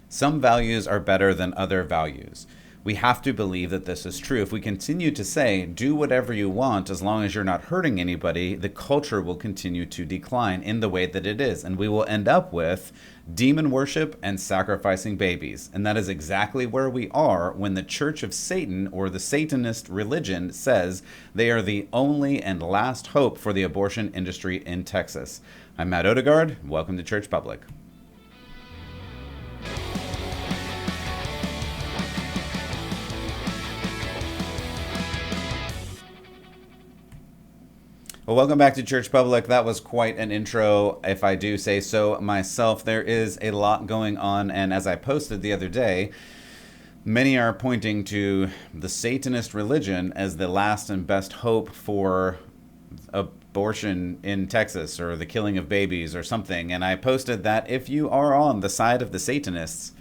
Some values are better than other values. We have to believe that this is true. If we continue to say, do whatever you want as long as you're not hurting anybody, the culture will continue to decline in the way that it is. And we will end up with demon worship and sacrificing babies. And that is exactly where we are when the Church of Satan, or the Satanist religion, says they are the only and last hope for the abortion industry in Texas. I'm Matt Odegaard. Welcome to Church Public. Well, welcome back to Church Public. That was quite an intro, if I do say so myself. There is a lot going on, and as I posted the other day, many are pointing to the Satanist religion as the last and best hope for abortion in Texas, or the killing of babies or something. And I posted that if you are on the side of the Satanists,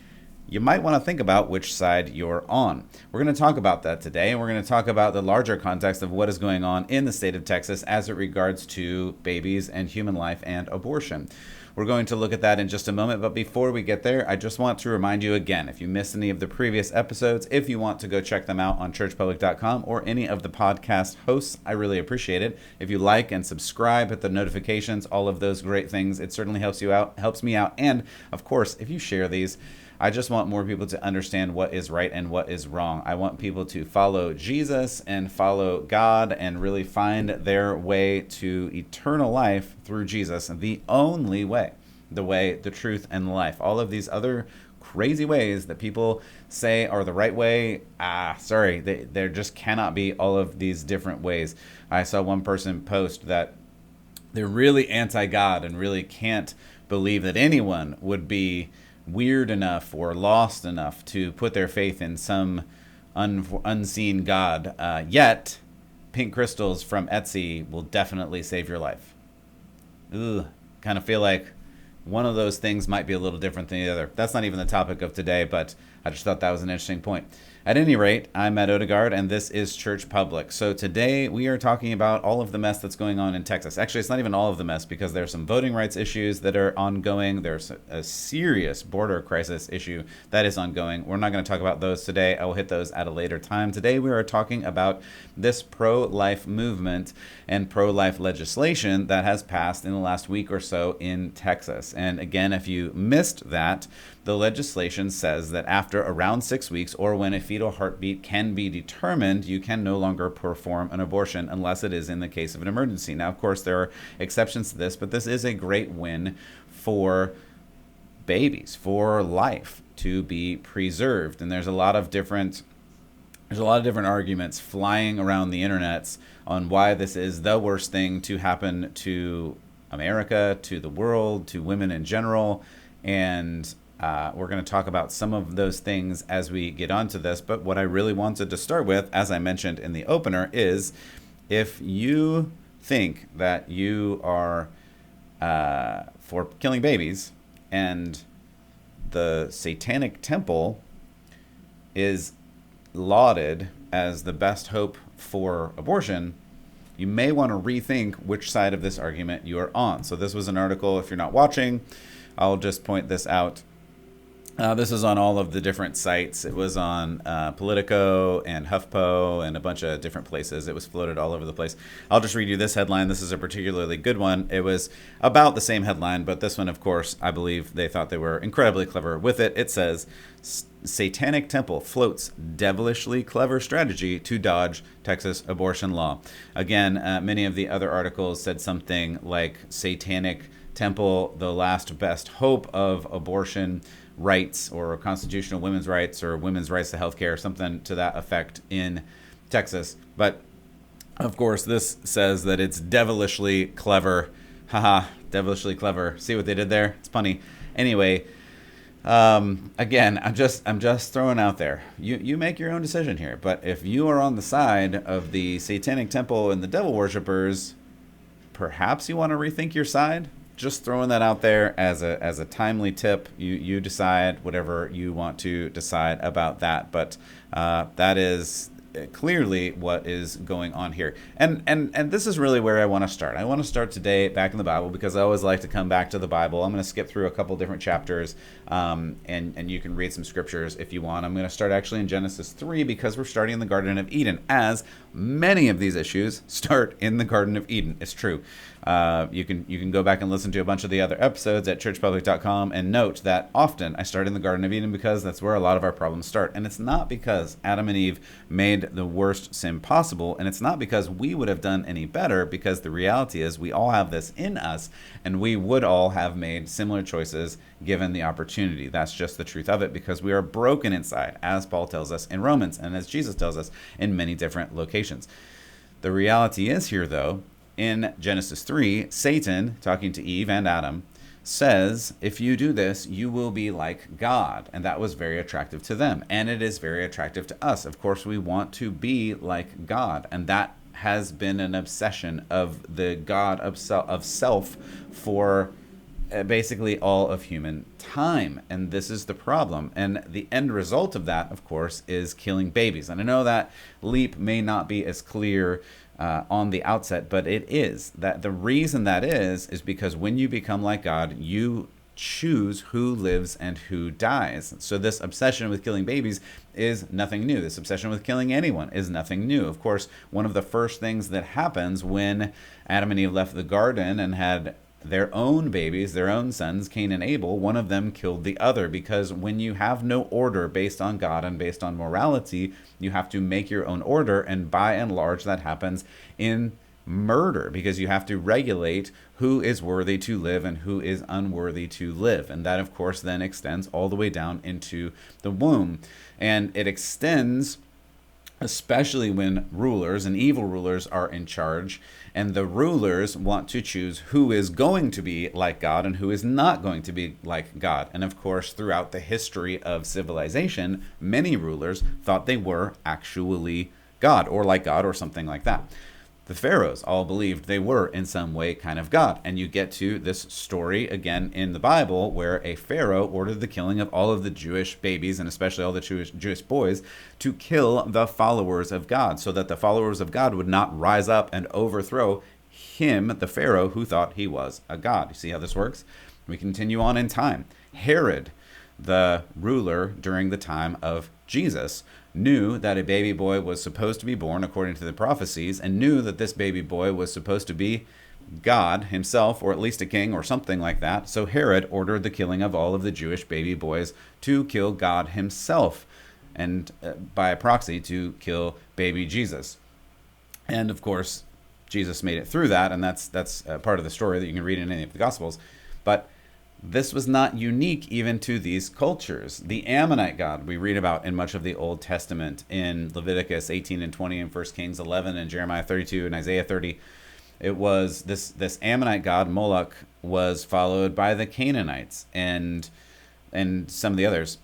you might want to think about which side you're on. We're going to talk about that today, and we're going to talk about the larger context of what is going on in the state of Texas as it regards to babies and human life and abortion. We're going to look at that in just a moment, but before we get there, I just want to remind you again, if you missed any of the previous episodes, if you want to go check them out on churchpublic.com or any of the podcast hosts, I really appreciate it. If you like and subscribe, hit the notifications, all of those great things, it certainly helps you out, helps me out. And of course, if you share these, I just want more people to understand what is right and what is wrong. I want people to follow Jesus and follow God and really find their way to eternal life through Jesus, the only way, the way, the truth, and the life. All of these other crazy ways that people say are the right way, there just cannot be all of these different ways. I saw one person post that they're really anti-God and really can't believe that anyone would be weird enough or lost enough to put their faith in some unseen God. Yet, pink crystals from Etsy will definitely save your life. Ugh, kind of feel like one of those things might be a little different than the other. That's not even the topic of today, but I just thought that was an interesting point. At any rate, I'm Matt Odegaard, and this is Church Public. So today we are talking about all of the mess that's going on in Texas. Actually, it's not even all of the mess, because there's some voting rights issues that are ongoing. There's a serious border crisis issue that is ongoing. We're not going to talk about those today. I will hit those at a later time. Today we are talking about this pro-life movement and pro-life legislation that has passed in the last week or so in Texas. And again, if you missed that, the legislation says that after around 6 weeks, or when a fetal heartbeat can be determined, you can no longer perform an abortion unless it is in the case of an emergency. Now, of course, there are exceptions to this, but this is a great win for babies, for life to be preserved. And there's a lot of different arguments flying around the internets on why this is the worst thing to happen to America, to the world, to women in general. And we're going to talk about some of those things as we get onto this. But what I really wanted to start with, as I mentioned in the opener, is if you think that you are for killing babies and the Satanic Temple is lauded as the best hope for abortion, you may want to rethink which side of this argument you are on. So this was an article. If you're not watching, I'll just point this out. This is on all of the different sites. It was on Politico and HuffPo and a bunch of different places. It was floated all over the place. I'll just read you this headline. This is a particularly good one. It was about the same headline, but this one, of course, I believe they thought they were incredibly clever with it. It says, Satanic Temple floats devilishly clever strategy to dodge Texas abortion law. Again, many of the other articles said something like Satanic Temple, the last best hope of abortion rights, or constitutional women's rights, or women's rights to health care, something to that effect in Texas. But of course, this says that it's devilishly clever. Haha, devilishly clever. See what they did there? It's funny. Anyway, again, I'm just throwing out there. You make your own decision here. But if you are on the side of the Satanic Temple and the devil worshippers, perhaps you want to rethink your side. Just throwing that out there as a timely tip. You decide whatever you want to decide about that. But that is clearly what is going on here. And this is really where I want to start. I want to start today back in the Bible, because I always like to come back to the Bible. I'm going to skip through a couple different chapters, and you can read some scriptures if you want. I'm going to start actually in Genesis 3, because we're starting in the Garden of Eden, as many of these issues start in the Garden of Eden. It's true. You can go back and listen to a bunch of the other episodes at churchpublic.com and note that often I start in the Garden of Eden, because that's where a lot of our problems start. And it's not because Adam and Eve made the worst sin possible, and it's not because we would have done any better, because the reality is we all have this in us, and we would all have made similar choices given the opportunity. That's just the truth of it, because we are broken inside, as Paul tells us in Romans, and as Jesus tells us in many different locations. The reality is here, though, in Genesis 3, Satan, talking to Eve and Adam, says, if you do this, you will be like God. And that was very attractive to them. And it is very attractive to us. Of course, we want to be like God. And that has been an obsession of the God of self for basically all of human time. And this is the problem. And the end result of that, of course, is killing babies. And I know that leap may not be as clear on the outset, but it is. That the reason that is because when you become like God, you choose who lives and who dies. So this obsession with killing babies is nothing new. This obsession with killing anyone is nothing new. Of course, one of the first things that happens when Adam and Eve left the garden and had their own babies, their own sons, Cain and Abel, one of them killed the other, because when you have no order based on God and based on morality, you have to make your own order, and by and large that happens in murder, because you have to regulate who is worthy to live and who is unworthy to live. And that, of course, then extends all the way down into the womb. And it extends especially when rulers and evil rulers are in charge, and the rulers want to choose who is going to be like God and who is not going to be like God. And of course, throughout the history of civilization, many rulers thought they were actually God or something like that. The pharaohs all believed they were in some way kind of God. And you get to this story again in the Bible where a pharaoh ordered the killing of all of the Jewish babies, and especially all the Jewish boys, to kill the followers of God, so that the followers of God would not rise up and overthrow him, the pharaoh, who thought he was a god. You see how this works? We continue on in time. Herod, the ruler during the time of Jesus, knew that a baby boy was supposed to be born according to the prophecies, and knew that this baby boy was supposed to be God himself, or at least a king or something like that. So Herod ordered the killing of all of the Jewish baby boys to kill God himself, and by proxy to kill baby Jesus. And of course, Jesus made it through that, and that's part of the story that you can read in any of the Gospels. But this was not unique even to these cultures. The Ammonite god we read about in much of the Old Testament, in Leviticus 18 and 20, and 1 Kings 11, and Jeremiah 32, and Isaiah 30. It was this Ammonite god, Moloch, was followed by the Canaanites and some of the others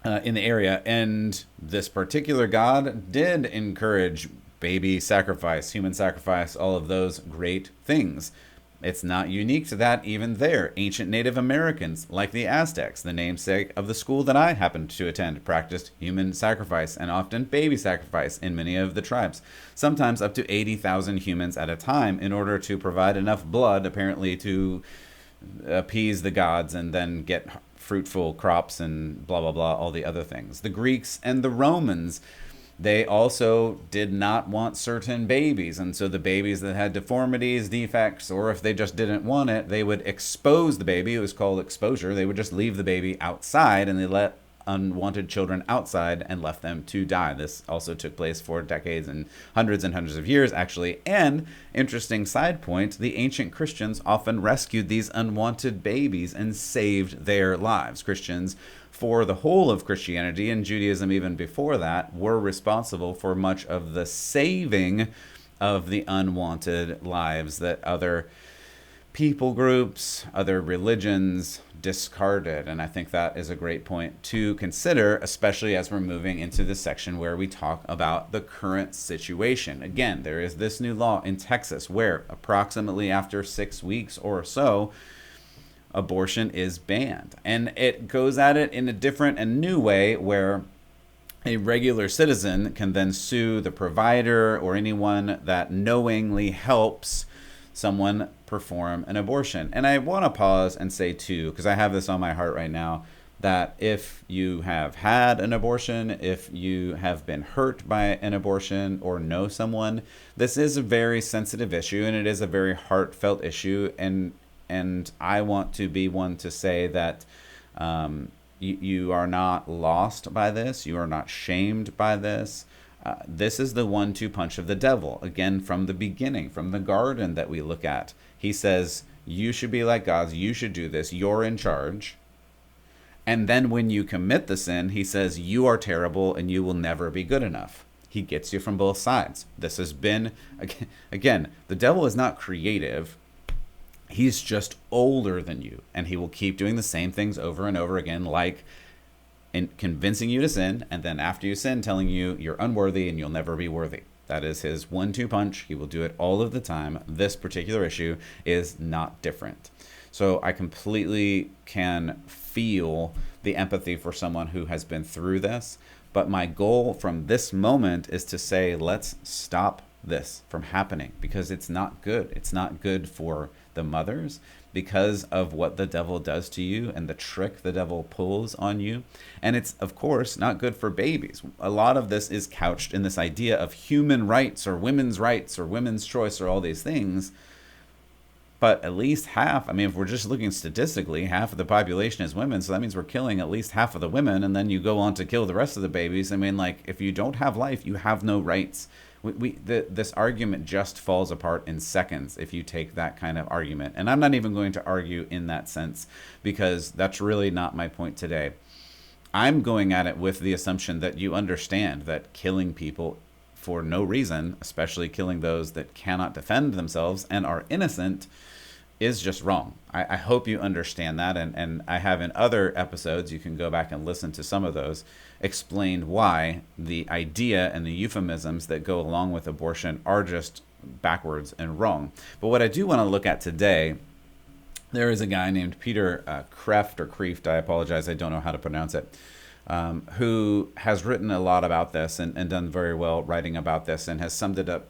in the area. And this particular god did encourage baby sacrifice, human sacrifice, all of those great things. It's not unique to that even there. Ancient Native Americans, like the Aztecs, the namesake of the school that I happened to attend, practiced human sacrifice, and often baby sacrifice in many of the tribes. Sometimes up to 80,000 humans at a time, in order to provide enough blood, apparently, to appease the gods and then get fruitful crops and blah, blah, blah, all the other things. The Greeks and the Romans, they also did not want certain babies, and so the babies that had deformities, defects, or if they just didn't want it, they would expose the baby. It was called exposure. They would just leave the baby outside, and they let unwanted children outside and left them to die. This also took place for decades and hundreds of years, actually. And, interesting side point, the ancient Christians often rescued these unwanted babies and saved their lives. Christians, for the whole of Christianity and Judaism even before that, were responsible for much of the saving of the unwanted lives that other people groups, other religions discarded. And I think that is a great point to consider, especially as we're moving into this section where we talk about the current situation. Again, there is this new law in Texas where approximately after 6 weeks or so, abortion is banned. And it goes at it in a different and new way where a regular citizen can then sue the provider or anyone that knowingly helps someone perform an abortion. And I want to pause and say, too, because I have this on my heart right now, that if you have had an abortion, if you have been hurt by an abortion or know someone, this is a very sensitive issue, and it is a very heartfelt issue. And I want to be one to say that you are not lost by this. You are not shamed by this. This is the 1-2 punch of the devil. Again, from the beginning, from the garden that we look at. He says, you should be like God. You should do this. You're in charge. And then when you commit the sin, he says, you are terrible and you will never be good enough. He gets you from both sides. This has been, again, the devil is not creative. He's just older than you, and he will keep doing the same things over and over again, like in convincing you to sin, and then after you sin, telling you you're unworthy and you'll never be worthy. That is his 1-2 punch. He will do it all of the time. This particular issue is not different. So I completely can feel the empathy for someone who has been through this. But my goal from this moment is to say, let's stop this from happening, because it's not good. It's not good for the mothers because of what the devil does to you and the trick the devil pulls on you. And it's, of course, not good for babies. A lot of this is couched in this idea of human rights or women's choice or all these things. But at least half, I mean, if we're just looking statistically, half of the population is women. So that means we're killing at least half of the women. And then you go on to kill the rest of the babies. I mean, like, if you don't have life, you have no rights. This argument just falls apart in seconds if you take that kind of argument. And I'm not even going to argue in that sense, because that's really not my point today. I'm going at it with the assumption that you understand that killing people for no reason, especially killing those that cannot defend themselves and are innocent, is just wrong. I hope you understand that, and I have in other episodes, you can go back and listen to some of those, explained why the idea and the euphemisms that go along with abortion are just backwards and wrong. But what I do want to look at today, there is a guy named Peter Kreeft, I apologize, I don't know how to pronounce it, who has written a lot about this and done very well writing about this, and has summed it up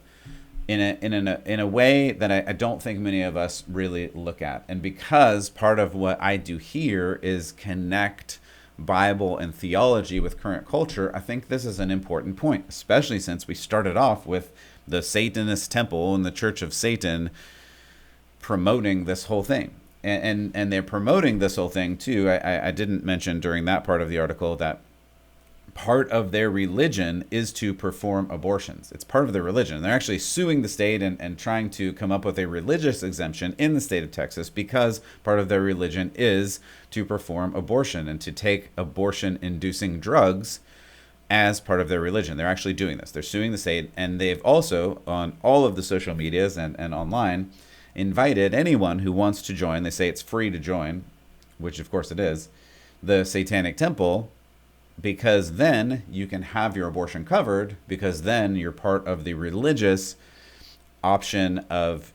in a way that I don't think many of us really look at. And because part of what I do here is connect Bible and theology with current culture, I think this is an important point, especially since we started off with the Satanist Temple and the Church of Satan promoting this whole thing. And they're promoting this whole thing too. I didn't mention during that part of the article that part of their religion is to perform abortions. It's part of their religion. They're actually suing the state and trying to come up with a religious exemption in the state of Texas, because part of their religion is to perform abortion and to take abortion-inducing drugs as part of their religion. They're actually doing this. They're suing the state, and they've also, on all of the social medias and online, invited anyone who wants to join. They say it's free to join, which of course it is, the Satanic Temple, because then you can have your abortion covered, because then you're part of the religious option of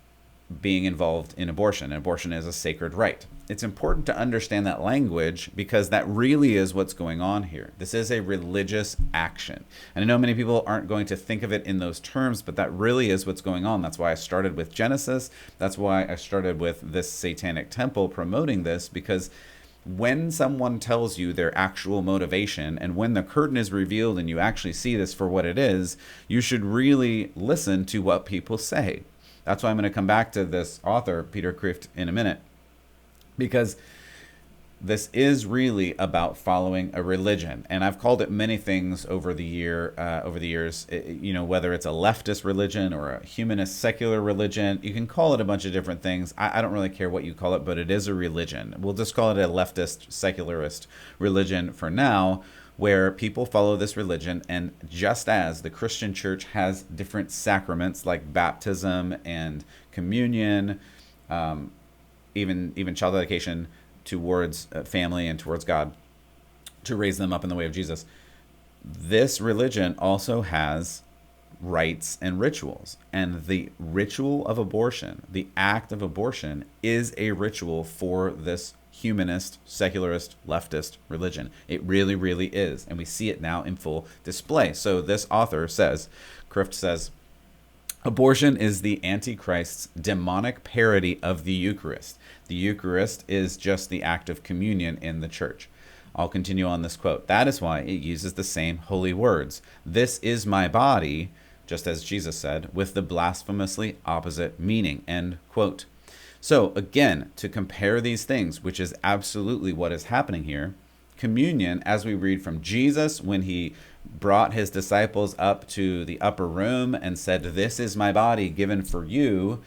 being involved in abortion. And abortion is a sacred right. It's important to understand that language, because that really is what's going on here. This is a religious action. And I know many people aren't going to think of it in those terms, but that really is what's going on. That's why I started with Genesis. That's why I started with this Satanic Temple promoting this, because when someone tells you their actual motivation, and when the curtain is revealed and you actually see this for what it is, you should really listen to what people say. That's why I'm going to come back to this author, Peter Kreeft, in a minute, because this is really about following a religion. And I've called it many things over the years, whether it's a leftist religion or a humanist secular religion. You can call it a bunch of different things. I don't really care what you call it, but it is a religion. We'll just call it a leftist secularist religion for now, where people follow this religion. And just as the Christian church has different sacraments like baptism and communion, even child dedication, towards family and towards God, to raise them up in the way of Jesus, this religion also has rites and rituals. And the ritual of abortion, the act of abortion, is a ritual for this humanist, secularist, leftist religion. It really, really is. And we see it now in full display. So this author says, Croft says, abortion is the Antichrist's demonic parody of the Eucharist. The Eucharist is just the act of communion in the church. I'll continue on this quote. That is why it uses the same holy words. This is my body, just as Jesus said, with the blasphemously opposite meaning, end quote. So again, to compare these things, which is absolutely what is happening here, communion, as we read from Jesus when he brought his disciples up to the upper room and said, this is my body given for you.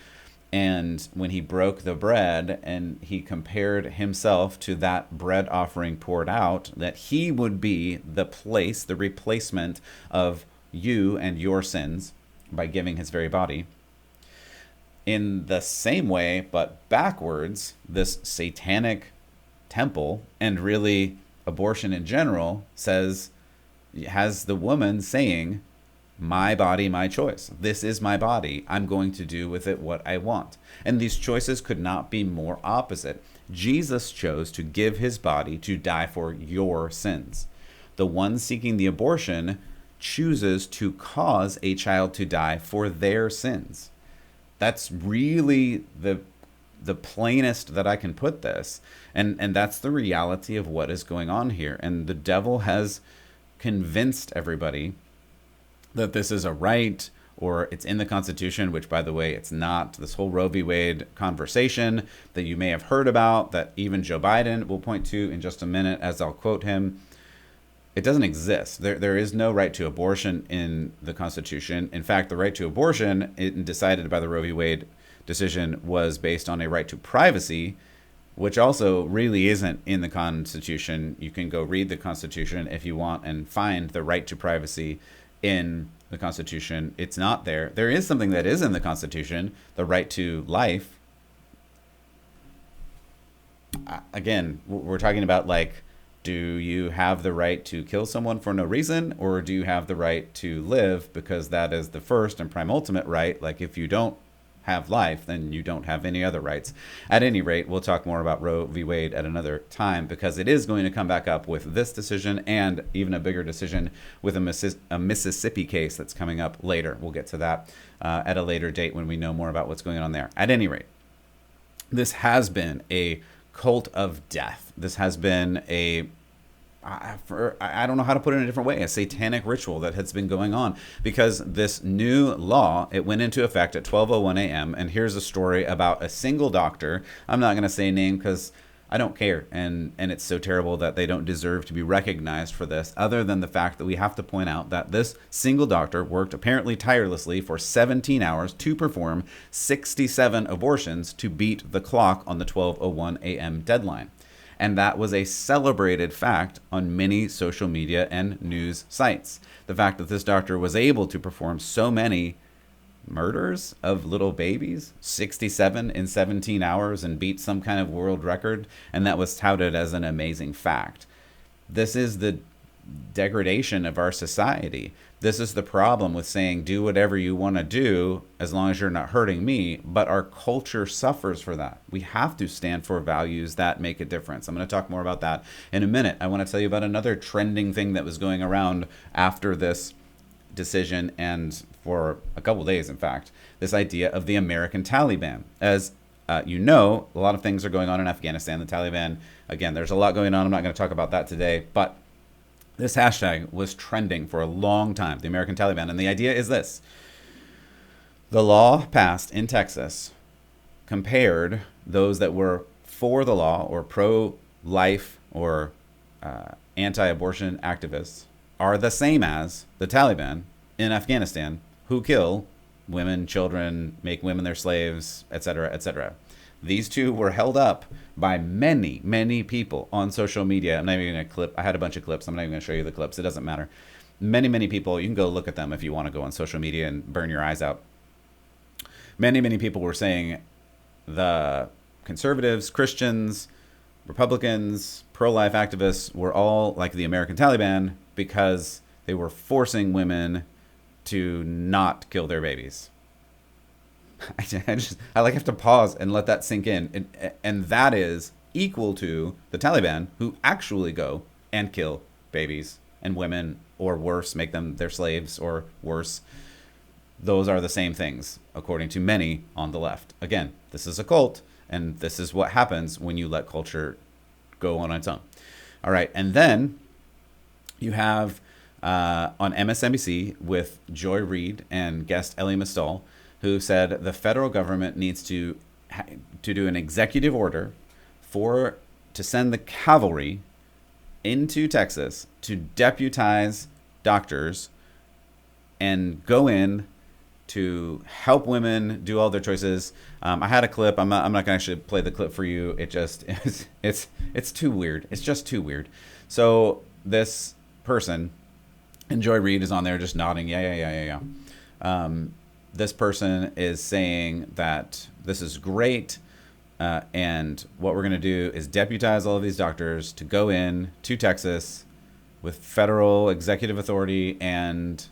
And when he broke the bread and he compared himself to that bread offering poured out, that he would be the place, the replacement of you and your sins by giving his very body. In the same way, but backwards, this satanic temple, and really abortion in general, has the woman saying, my body, my choice. This is my body. I'm going to do with it what I want. And these choices could not be more opposite. Jesus chose to give his body to die for your sins. The one seeking the abortion chooses to cause a child to die for their sins. That's really the plainest that I can put this. And that's the reality of what is going on here. And the devil has convinced everybody that this is a right, or it's in the Constitution, which, by the way, it's not. This whole Roe v. Wade conversation that you may have heard about, that even Joe Biden will point to in just a minute, as I'll quote him, it doesn't exist. There is no right to abortion in the Constitution. In fact, the right to abortion, decided by the Roe v. Wade decision, was based on a right to privacy, which also really isn't in the Constitution. You can go read the Constitution if you want and find the right to privacy in the Constitution. It's not there. There is something that is in the Constitution, the right to life. Again, we're talking about, like, do you have the right to kill someone for no reason, or do you have the right to live because that is the first and prime ultimate right? Like, if you don't have life, then you don't have any other rights. At any rate, we'll talk more about Roe v. Wade at another time, because it is going to come back up with this decision and even a bigger decision with a Mississippi case that's coming up later. We'll get to that at a later date when we know more about what's going on there. At any rate, this has been a cult of death. This has been I don't know how to put it in a different way, a satanic ritual that has been going on, because this new law, it went into effect at 12:01 a.m. And here's a story about a single doctor. I'm not going to say name because I don't care. And it's so terrible that they don't deserve to be recognized for this, other than the fact that we have to point out that this single doctor worked apparently tirelessly for 17 hours to perform 67 abortions to beat the clock on the 12:01 a.m. deadline. And that was a celebrated fact on many social media and news sites. The fact that this doctor was able to perform so many murders of little babies, 67 in 17 hours, and beat some kind of world record, and that was touted as an amazing fact. This is the degradation of our society. This is the problem with saying do whatever you want to do as long as you're not hurting me, but our culture suffers for that. We have to stand for values that make a difference. I'm going to talk more about that in a minute. I want to tell you about another trending thing that was going around after this decision, and for a couple days, in fact, this idea of the American Taliban. As you know, a lot of things are going on in Afghanistan. The Taliban, again, there's a lot going on. I'm not going to talk about that today, but this hashtag was trending for a long time, the American Taliban. And the idea is this. The law passed in Texas compared those that were for the law or pro-life or anti-abortion activists are the same as the Taliban in Afghanistan, who kill women, children, make women their slaves, etc., etc. These two were held up by many, many people on social media. I'm not even going to clip. I had a bunch of clips. I'm not even going to show you the clips. It doesn't matter. Many, many people, you can go look at them if you want to go on social media and burn your eyes out. Many, many people were saying the conservatives, Christians, Republicans, pro-life activists were all like the American Taliban because they were forcing women to not kill their babies. I have to pause and let that sink in. And that is equal to the Taliban, who actually go and kill babies and women, or worse, make them their slaves, or worse. Those are the same things, according to many on the left. Again, this is a cult, and this is what happens when you let culture go on its own. All right, and then you have on MSNBC with Joy Reid and guest Ellie Mistal, who said the federal government needs to do an executive order to send the cavalry into Texas to deputize doctors and go in to help women do all their choices. I had a clip. I'm not going to actually play the clip for you. It's too weird. It's just too weird. So this person, and Joy Reid is on there just nodding. Yeah. This person is saying that this is great. And what we're going to do is deputize all of these doctors to go in to Texas with federal executive authority and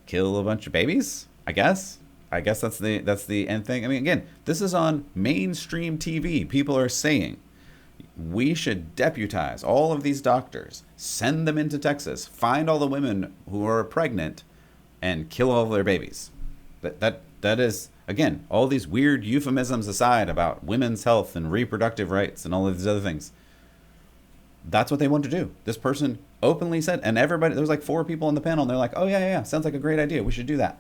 kill a bunch of babies, I guess. I guess that's the end thing. I mean, again, this is on mainstream TV. People are saying we should deputize all of these doctors, send them into Texas, find all the women who are pregnant, and kill all of their babies. That is, again, all these weird euphemisms aside about women's health and reproductive rights and all of these other things. That's what they want to do. This person openly said, and everybody, there was like 4 people on the panel, and they're like, oh yeah, sounds like a great idea. We should do that.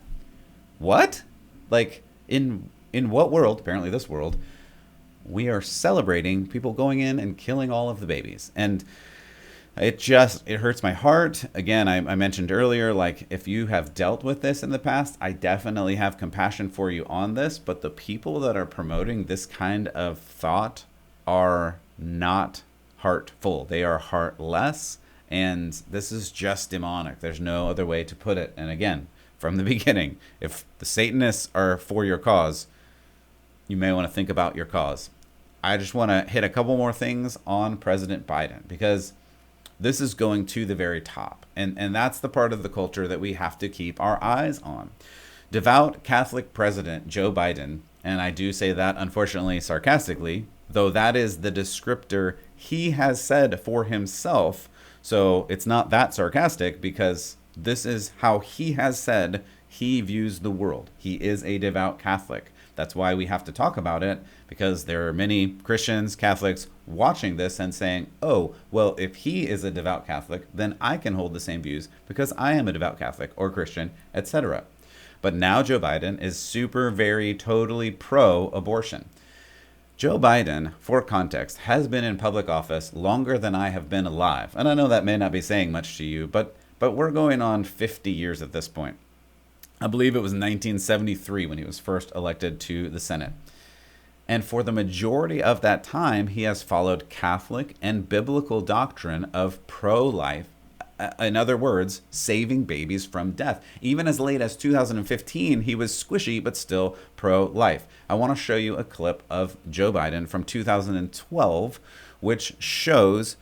What? Like, in what world, apparently this world, we are celebrating people going in and killing all of the babies? And it hurts my heart. Again, I mentioned earlier, like, if you have dealt with this in the past, I definitely have compassion for you on this. But the people that are promoting this kind of thought are not heartful. They are heartless. And this is just demonic. There's no other way to put it. And again, from the beginning, if the Satanists are for your cause, you may want to think about your cause. I just want to hit a couple more things on President Biden, because this is going to the very top. And that's the part of the culture that we have to keep our eyes on. Devout Catholic President Joe Biden, and I do say that unfortunately sarcastically, though that is the descriptor he has said for himself. So it's not that sarcastic, because this is how he has said he views the world. He is a devout Catholic. That's why we have to talk about it, because there are many Christians, Catholics watching this and saying, oh, well, if he is a devout Catholic, then I can hold the same views because I am a devout Catholic or Christian, etc. But now Joe Biden is super, very, totally pro-abortion. Joe Biden, for context, has been in public office longer than I have been alive. And I know that may not be saying much to you, but we're going on 50 years at this point. I believe it was 1973 when he was first elected to the Senate. And for the majority of that time, he has followed Catholic and biblical doctrine of pro-life. In other words, saving babies from death. Even as late as 2015, he was squishy, but still pro-life. I want to show you a clip of Joe Biden from 2012, which shows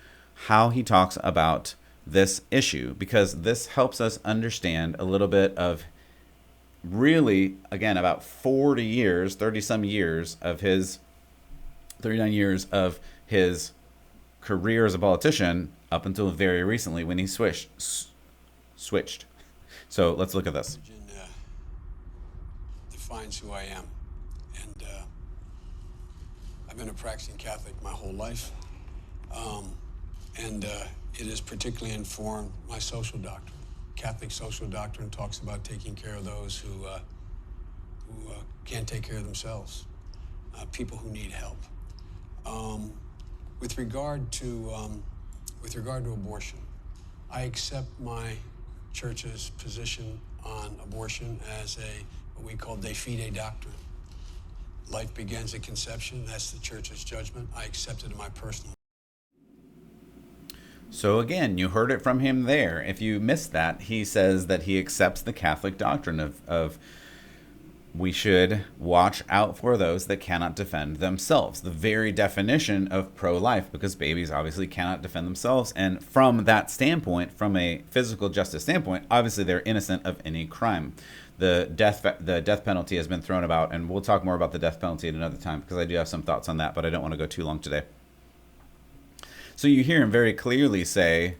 how he talks about this issue, because this helps us understand a little bit of really, again, about 40 years, 30 some years of his, 39 years of his career as a politician up until very recently when he switched. So let's look at this. Defines who I am. And I've been a practicing Catholic my whole life. And it has particularly informed my social doctrine. Catholic social doctrine talks about taking care of those who can't take care of themselves, people who need help. With regard to abortion, I accept my church's position on abortion as what we call de fide doctrine. Life begins at conception. That's the church's judgment. I accept it in my personal. So again, you heard it from him there. If you missed that, he says that he accepts the Catholic doctrine of we should watch out for those that cannot defend themselves. The very definition of pro-life, because babies obviously cannot defend themselves. And from that standpoint, from a physical justice standpoint, obviously they're innocent of any crime. The death penalty has been thrown about, and we'll talk more about the death penalty at another time, because I do have some thoughts on that, but I don't want to go too long today. So you hear him very clearly say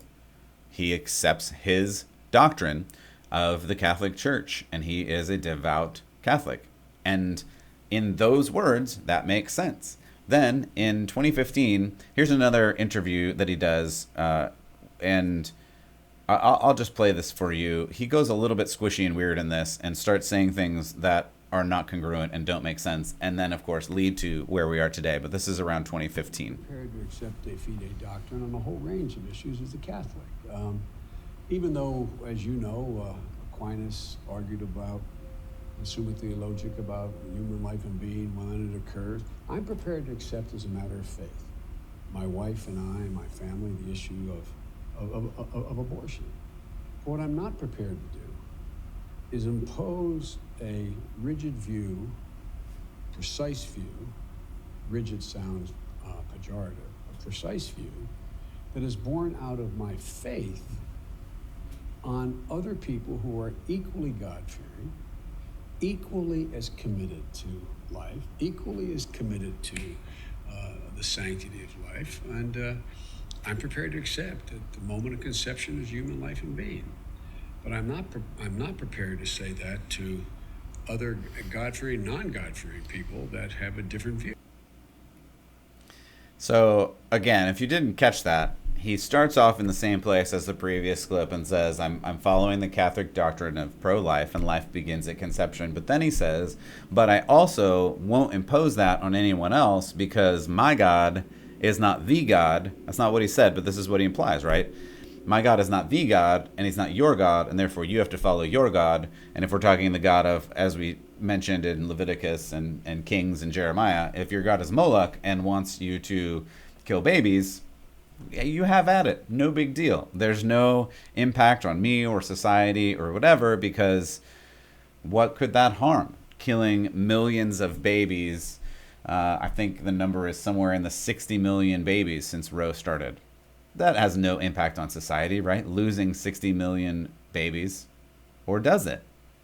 he accepts his doctrine of the Catholic Church, and he is a devout Catholic. And in those words, that makes sense. Then in 2015, here's another interview that he does, and I'll just play this for you. He goes a little bit squishy and weird in this and starts saying things that are not congruent and don't make sense, and then, of course, lead to where we are today. But this is around 2015. I'm prepared to accept de fide doctrine on a whole range of issues as a Catholic. Even though, as you know, Aquinas argued about the Summa Theologica, about human life and being when it occurs, I'm prepared to accept as a matter of faith, my wife and I and my family, the issue of abortion. But what I'm not prepared to do is impose a rigid view, precise view, rigid sounds pejorative, a precise view that is born out of my faith on other people who are equally God-fearing, equally as committed to life, equally as committed to the sanctity of life, and I'm prepared to accept that the moment of conception is human life and being. But I'm not prepared to say that to other God-fearing, non-God-fearing people that have a different view. So again, if you didn't catch that, he starts off in the same place as the previous clip and says, I'm following the Catholic doctrine of pro-life and life begins at conception. But then he says, but I also won't impose that on anyone else because my God is not the God. That's not what he said, but this is what he implies, right? My God is not the God, and he's not your God, and therefore you have to follow your God. And if we're talking the God of, as we mentioned in Leviticus and Kings and Jeremiah, if your God is Moloch and wants you to kill babies, you have at it. No big deal. There's no impact on me or society or whatever, because what could that harm? Killing millions of babies. I think the number is somewhere in the 60 million babies since Roe started. That has no impact on society, right? Losing 60 million babies. Or does it?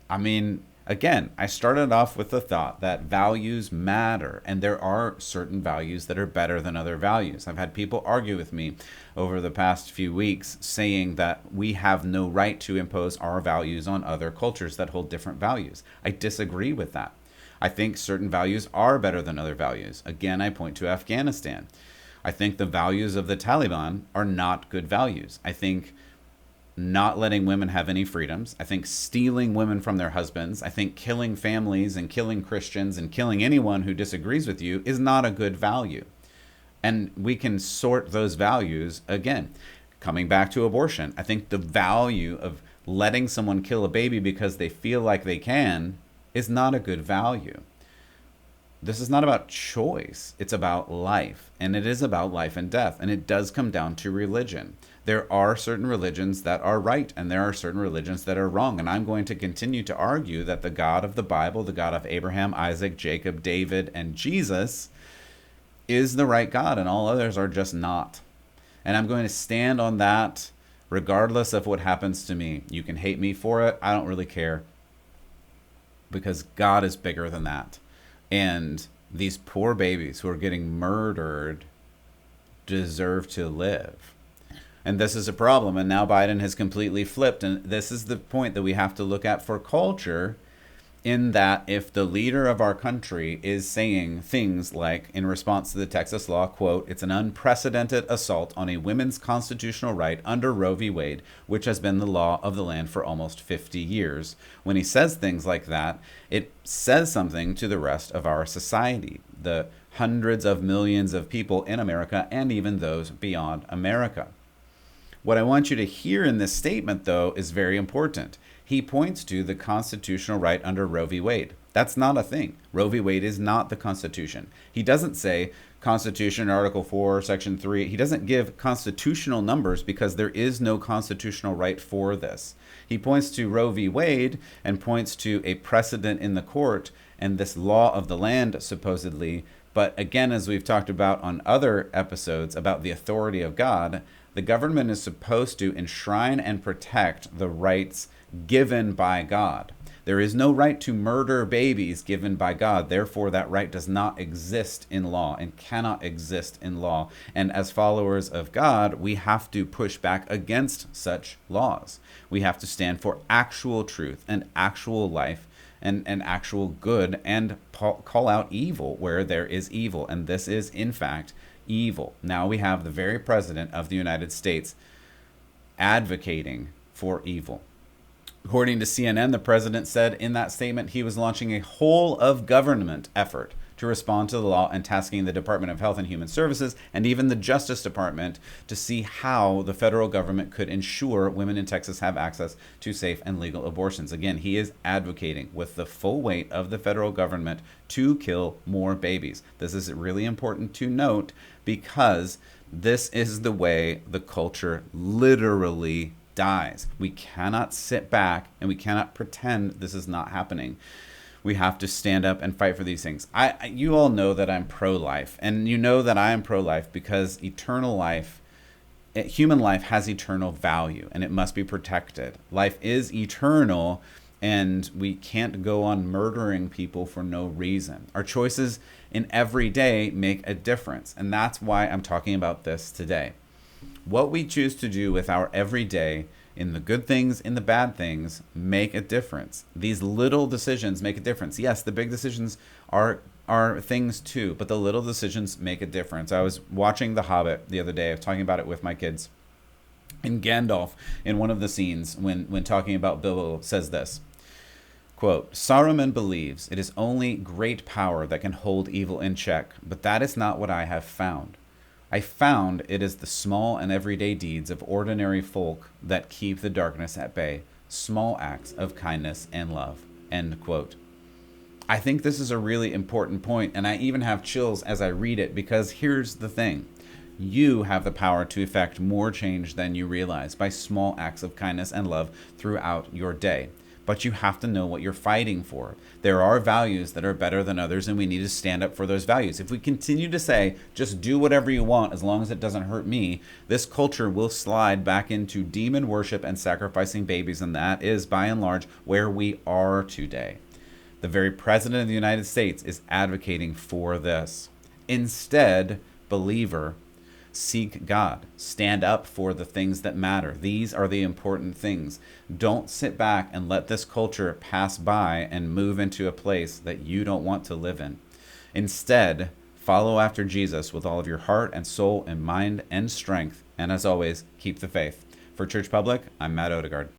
I mean, again, I started off with the thought that values matter, and there are certain values that are better than other values. I've had people argue with me over the past few weeks saying that we have no right to impose our values on other cultures that hold different values. I disagree with that. I think certain values are better than other values. Again, I point to Afghanistan. I think the values of the Taliban are not good values. I think not letting women have any freedoms. I think stealing women from their husbands. I think killing families and killing Christians and killing anyone who disagrees with you is not a good value. And we can sort those values again. Coming back to abortion, I think the value of letting someone kill a baby because they feel like they can is not a good value. This is not about choice. It's about life. And it is about life and death. And it does come down to religion. There are certain religions that are right, and there are certain religions that are wrong. And I'm going to continue to argue that the God of the Bible, the God of Abraham, Isaac, Jacob, David, and Jesus is the right God, and all others are just not. And I'm going to stand on that regardless of what happens to me. You can hate me for it. I don't really care, because God is bigger than that. And these poor babies who are getting murdered deserve to live. And this is a problem. And now Biden has completely flipped. And this is the point that we have to look at for culture, in that if the leader of our country is saying things like, in response to the Texas law, quote, it's an unprecedented assault on a women's constitutional right under Roe v. Wade, which has been the law of the land for almost 50 years. When he says things like that, it says something to the rest of our society, the hundreds of millions of people in America and even those beyond America. What I want you to hear in this statement, though, is very important. He points to the constitutional right under Roe v. Wade. That's not a thing. Roe v. Wade is not the Constitution. He doesn't say Constitution, Article 4, Section 3. He doesn't give constitutional numbers because there is no constitutional right for this. He points to Roe v. Wade and points to a precedent in the court and this law of the land, supposedly. But again, as we've talked about on other episodes about the authority of God, the government is supposed to enshrine and protect the rights given by God. There is no right to murder babies given by God. Therefore, that right does not exist in law and cannot exist in law. And as followers of God, we have to push back against such laws. We have to stand for actual truth and actual life and actual good, and call out evil where there is evil. And this is, in fact, evil. Now we have the very president of the United States advocating for evil. According to CNN, the president said in that statement he was launching a whole of government effort to respond to the law and tasking the Department of Health and Human Services and even the Justice Department to see how the federal government could ensure women in Texas have access to safe and legal abortions. Again, he is advocating with the full weight of the federal government to kill more babies. This is really important to note because this is the way the culture literally dies. We cannot sit back and we cannot pretend this is not happening. We have to stand up and fight for these things. You all know that I'm pro-life, and you know that I am pro-life because eternal life, human life has eternal value and it must be protected. Life is eternal and we can't go on murdering people for no reason. Our choices in every day make a difference, and that's why I'm talking about this today. What we choose to do with our everyday, in the good things, in the bad things, make a difference. These little decisions make a difference. Yes, the big decisions are things too, but the little decisions make a difference. I was watching The Hobbit the other day. I was talking about it with my kids. And Gandalf, in one of the scenes, when talking about Bilbo, says this, quote, "Saruman believes it is only great power that can hold evil in check, but that is not what I have found. I found it is the small and everyday deeds of ordinary folk that keep the darkness at bay, small acts of kindness and love." End quote. I think this is a really important point, and I even have chills as I read it, because here's the thing. You have the power to effect more change than you realize by small acts of kindness and love throughout your day. But you have to know what you're fighting for. There are values that are better than others, and we need to stand up for those values. If we continue to say, just do whatever you want as long as it doesn't hurt me, this culture will slide back into demon worship and sacrificing babies, and that is, by and large, where we are today. The very president of the United States is advocating for this. Instead, believer, seek God. Stand up for the things that matter. These are the important things. Don't sit back and let this culture pass by and move into a place that you don't want to live in. Instead, follow after Jesus with all of your heart and soul and mind and strength. And as always, keep the faith. For Church Public, I'm Matt Odegaard.